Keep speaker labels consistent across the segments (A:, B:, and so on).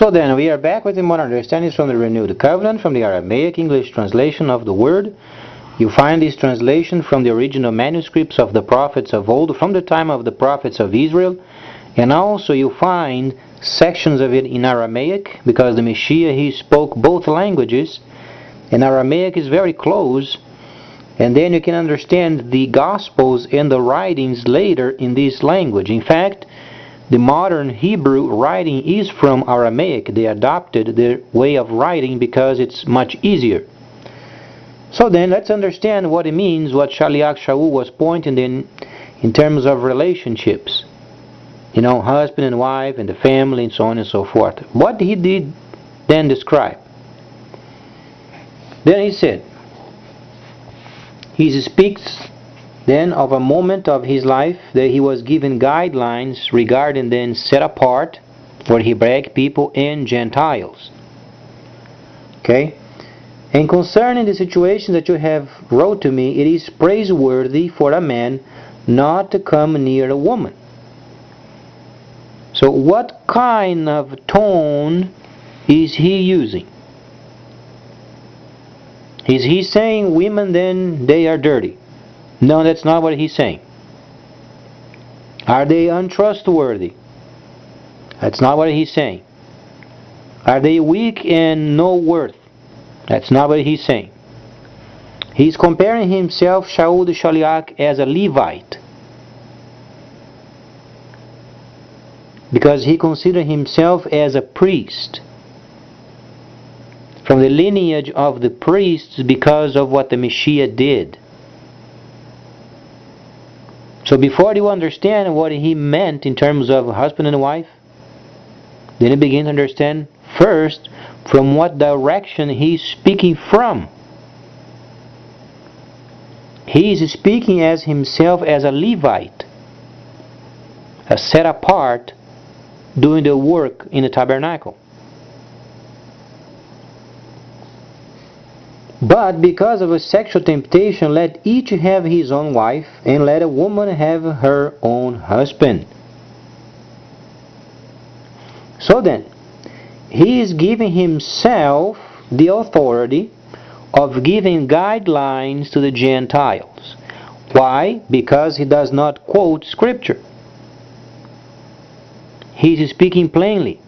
A: So then, we are back with the modern understandings from the Renewed Covenant, from the Aramaic English translation of the Word. You find this translation from the original manuscripts of the prophets of old, from the time of the prophets of Israel, and also you find sections of it in Aramaic, because the Messiah, he spoke both languages, and Aramaic is very close, and then you can understand the Gospels and the writings later in this language. In fact, the modern Hebrew writing is from Aramaic. They adopted their way of writing because it's much easier. So then, let's understand what it means, what Shaliach Shaul was pointing in terms of relationships. You know, husband and wife, and the family, and so on and so forth. What he did then describe. Then he said, he speaks then of a moment of his life that he was given guidelines regarding then set apart for Hebraic people and Gentiles. Okay? And concerning the situation that you have wrote to me, it is praiseworthy for a man not to come near a woman. So what kind of tone is he using? Is he saying women then they are dirty? No, that's not what he's saying. Are they untrustworthy? That's not what he's saying. Are they weak and no worth? That's not what he's saying. He's comparing himself, Shaul the Shaliach, as a Levite, because he considered himself as a priest, from the lineage of the priests, because of what the Messiah did. So before you understand what he meant in terms of husband and wife, then you begin to understand first from what direction he's speaking from. He is speaking as himself as a Levite, a set apart, doing the work in the tabernacle. But because of a sexual temptation, let each have his own wife, and let a woman have her own husband. So then, he is giving himself the authority of giving guidelines to the Gentiles. Why? Because he does not quote Scripture. He is speaking plainly.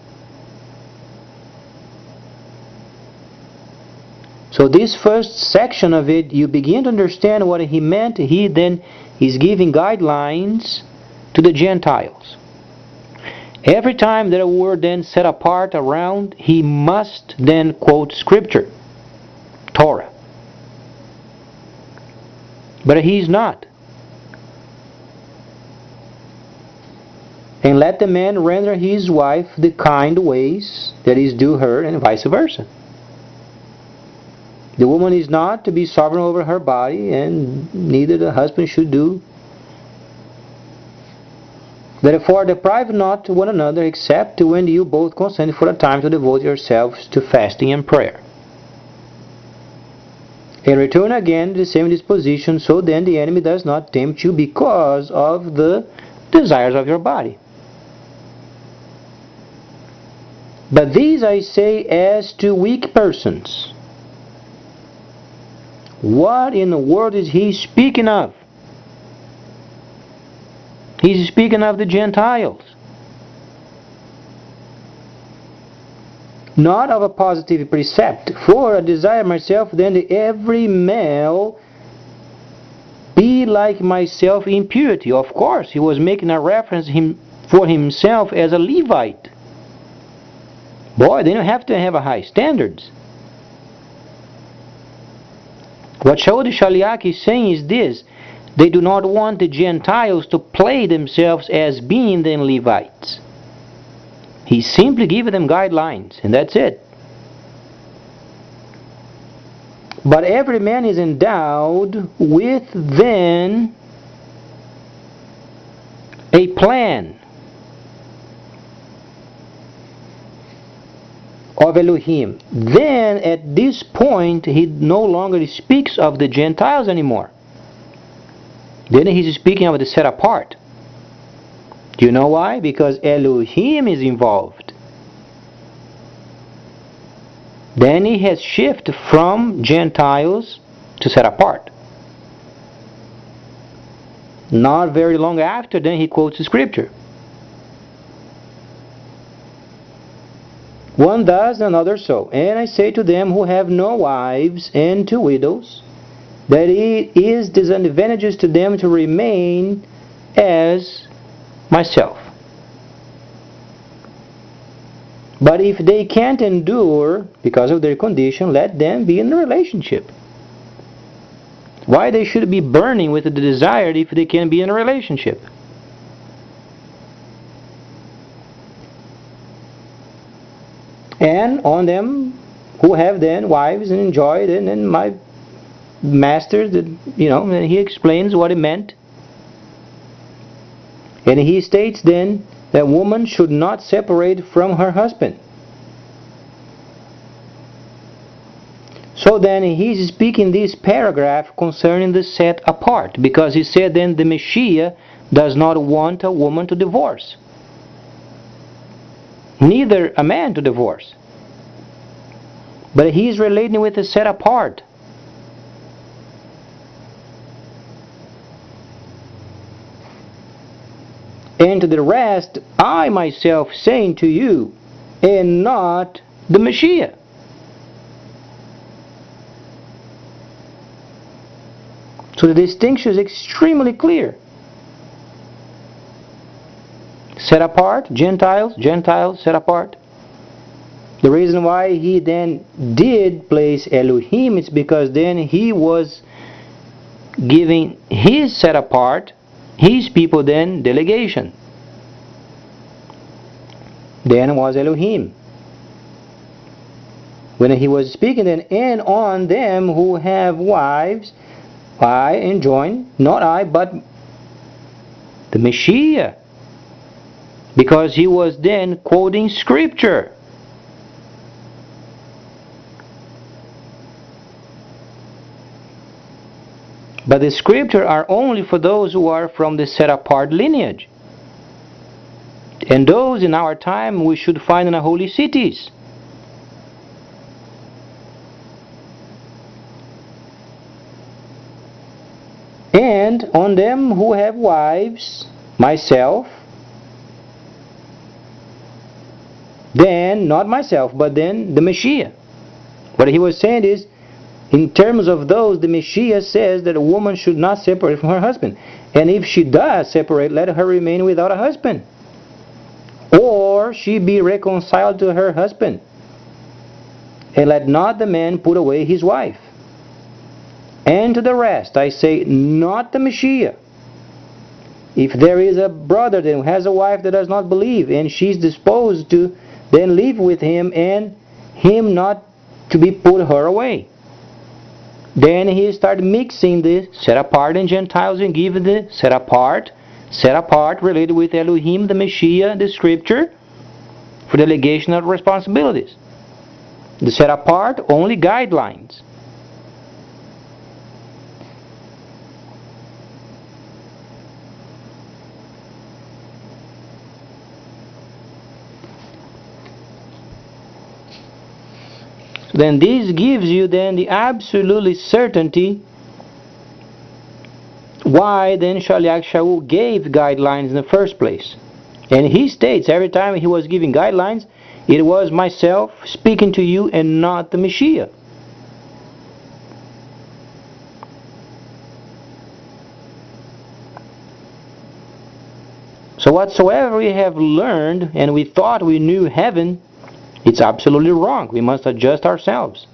A: So this first section of it, you begin to understand what he meant. He then is giving guidelines to the Gentiles. Every time that a word then set apart around, he must then quote Scripture, Torah. But he's not. And let the man render his wife the kind ways that is due her, and vice versa. The woman is not to be sovereign over her body, and neither the husband should do. Therefore, deprive not one another, except when you both consent for a time to devote yourselves to fasting and prayer. And return again to the same disposition, so then the enemy does not tempt you because of the desires of your body. But these I say as to weak persons. What in the world is he speaking of? He's speaking of the Gentiles. Not of a positive precept. For I desire myself then that every male be like myself in purity. Of course, he was making a reference for himself as a Levite. Boy, they don't have to have a high standards. What Shaul the Shaliach is saying is this: they do not want the Gentiles to play themselves as being the Levites. He's simply giving them guidelines, and that's it. But every man is endowed with then a plan of Elohim. Then at this point he no longer speaks of the Gentiles anymore. Then he's speaking of the set apart. Do you know why? Because Elohim is involved. then he has shifted from Gentiles to set apart. Not very long after, then he quotes the scripture. One thus, another so. And I say to them who have no wives and to widows, that it is disadvantageous to them to remain as myself. But if they can't endure because of their condition, let them be in a relationship. Why they should be burning with the desire if they can be in a relationship? And on them who have then wives and enjoy it, and then my master, and he explains what it meant. And he states then that woman should not separate from her husband. So then he's speaking this paragraph concerning the set apart, because he said then the Messiah does not want a woman to divorce, neither a man to divorce, but he's relating with the set apart. And to the rest, I myself saying to you, and not the Messiah. So the distinction is extremely clear. Set apart, Gentiles, set apart. The reason why he then did place Elohim is because then he was giving his set apart, his people then delegation. Then was Elohim. When he was speaking then, and on them who have wives, I enjoin, not I, but the Messiah. Because he was then quoting scripture. But the scripture are only for those who are from the set apart lineage. And those in our time we should find in the holy cities. And on them who have wives, myself, then, not myself, but then the Messiah. What he was saying is, in terms of those, the Messiah says that a woman should not separate from her husband. And if she does separate, let her remain without a husband. Or she be reconciled to her husband. And let not the man put away his wife. And to the rest, I say, not the Messiah. If there is a brother then who has a wife that does not believe, and she's disposed to then live with him, and him not to be put her away, then he started mixing the set apart and Gentiles and giving the set apart related with Elohim, the Messiah, the scripture, for delegation of responsibilities. The set apart, only guidelines. Then this gives you then the absolute certainty why then Shaliach Shaul gave guidelines in the first place. And he states every time he was giving guidelines, it was myself speaking to you and not the Messiah. So whatsoever we have learned and we thought we knew heaven, it's absolutely wrong. We must adjust ourselves.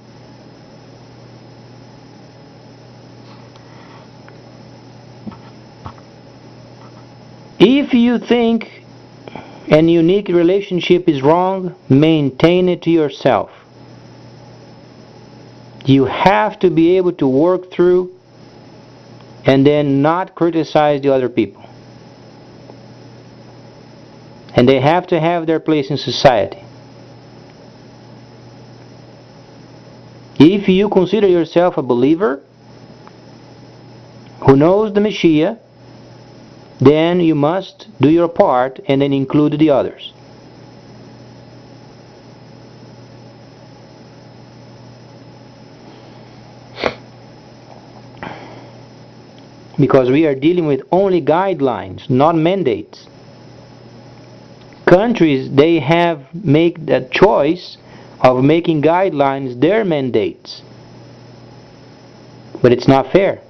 A: If you think a unique relationship is wrong, maintain it to yourself. You have to be able to work through and then not criticize the other people. And they have to have their place in society. If you consider yourself a believer who knows the Messiah, then you must do your part and then include the others. because we are dealing with only guidelines, not mandates. Countries, they have made that choice of making guidelines their mandates, but it's not fair.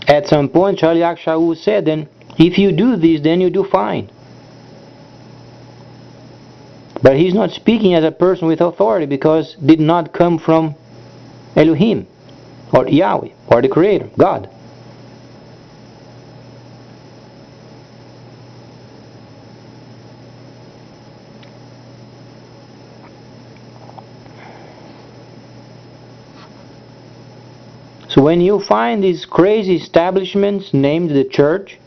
A: At some point, Charlie Akshaw said, then if you do this, then you do fine. But he's not speaking as a person with authority, because it did not come from Elohim or Yahweh or the Creator, God. So when you find these crazy establishments named the church,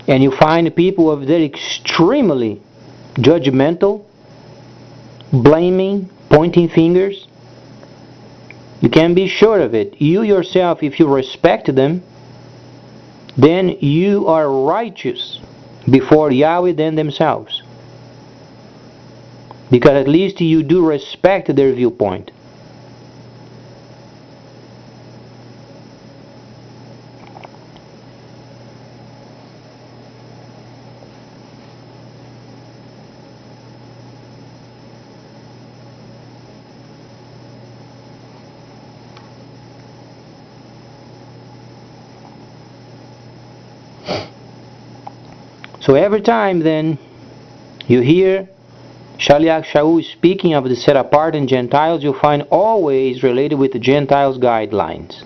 A: and you find people of that extremely judgmental, blaming, pointing fingers, you can be sure of it. You yourself, if you respect them, then you are righteous before Yahweh than themselves. Because at least you do respect their viewpoint. So every time then you hear Shaliach Shaul speaking of the set apart and Gentiles, you find always related with the Gentiles guidelines.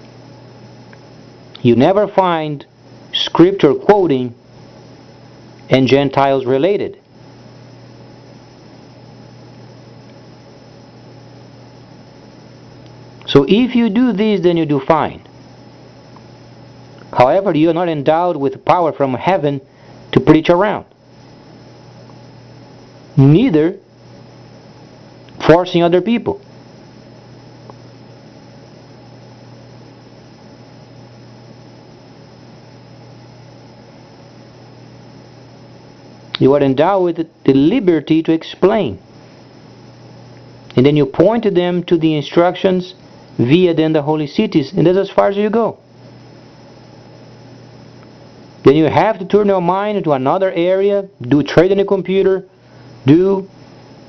A: You never find scripture quoting and Gentiles related. So if you do this, then you do fine. However, you are not endowed with power from heaven to preach around, neither forcing other people. You are endowed with the liberty to explain, and then you point them to the instructions via then the holy cities, and that's as far as you go. Then you have to turn your mind into another area, do trade in the computer, do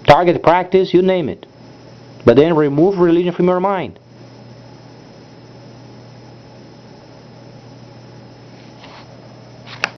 A: target practice, you name it. But then remove religion from your mind.